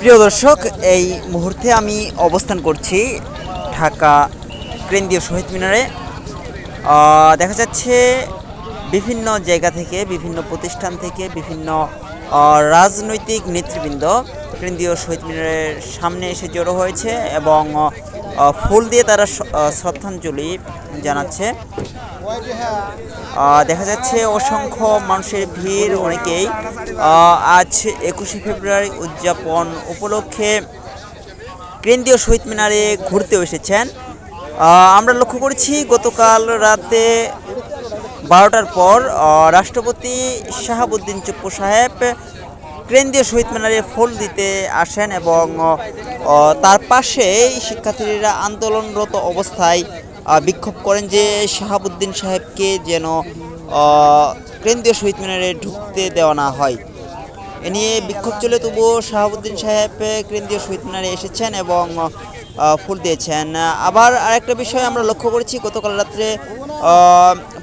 প্রিয় দর্শক, এই মুহূর্তে আমি অবস্থান করছি ঢাকা কেন্দ্রীয় শহীদ মিনারে। দেখা যাচ্ছে বিভিন্ন জায়গা থেকে, বিভিন্ন প্রতিষ্ঠান থেকে, বিভিন্ন রাজনৈতিক নেতৃবৃন্দ কেন্দ্রীয় শহীদ মিনারের সামনে এসে জড়ো হয়েছে এবং ফুল দিয়ে তারা শ্রদ্ধাঞ্জলি জানাচ্ছে। দেখা যাচ্ছে অসংখ্য মানুষের ভিড়। অনেকেই আজ 21শে ফেব্রুয়ারি উদযাপন উপলক্ষে কেন্দ্রীয় শহীদ মিনারে ঘুরতে এসেছেন। আমরা লক্ষ্য করেছি গতকাল রাতে 12টার পর রাষ্ট্রপতি শাহাবুদ্দিন চুপ্পু সাহেব কেন্দ্রীয় শহীদ মিনারে ফুল দিতে আসেন এবং তার পাশেই শিক্ষার্থীরা আন্দোলনরত অবস্থায় বিক্ষোভ করেন যে শাহাবুদ্দিন সাহেবকে যেন কেন্দ্রীয় শহীদ মিনারে ঢুকতে দেওয়া না হয়। এ নিয়ে বিক্ষোভ চলে, তবুও শাহাবুদ্দিন সাহেব কেন্দ্রীয় শহীদ মিনারে এসেছেন এবং ফুল দিয়েছেন। আবার আরেকটা বিষয় আমরা লক্ষ্য করেছি, গতকাল রাত্রে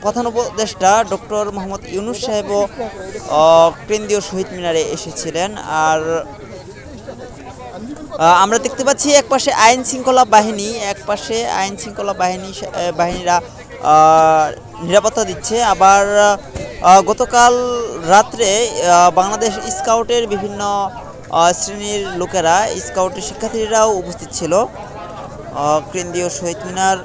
প্রধান উপদেষ্টা ডক্টর মোহাম্মদ ইউনূস সাহেবও কেন্দ্রীয় শহীদ মিনারে এসেছিলেন। আর আমরা দেখতে পাচ্ছি একপাশে আইন শৃঙ্খলা বাহিনীরা নিরাপত্তা দিচ্ছে। আবার গতকাল রাত্রে বাংলাদেশ স্কাউটের বিভিন্ন শ্রেণীর লোকেরা, স্কাউটের শিক্ষার্থীরাও উপস্থিত ছিল কেন্দ্রীয় শহীদ মিনার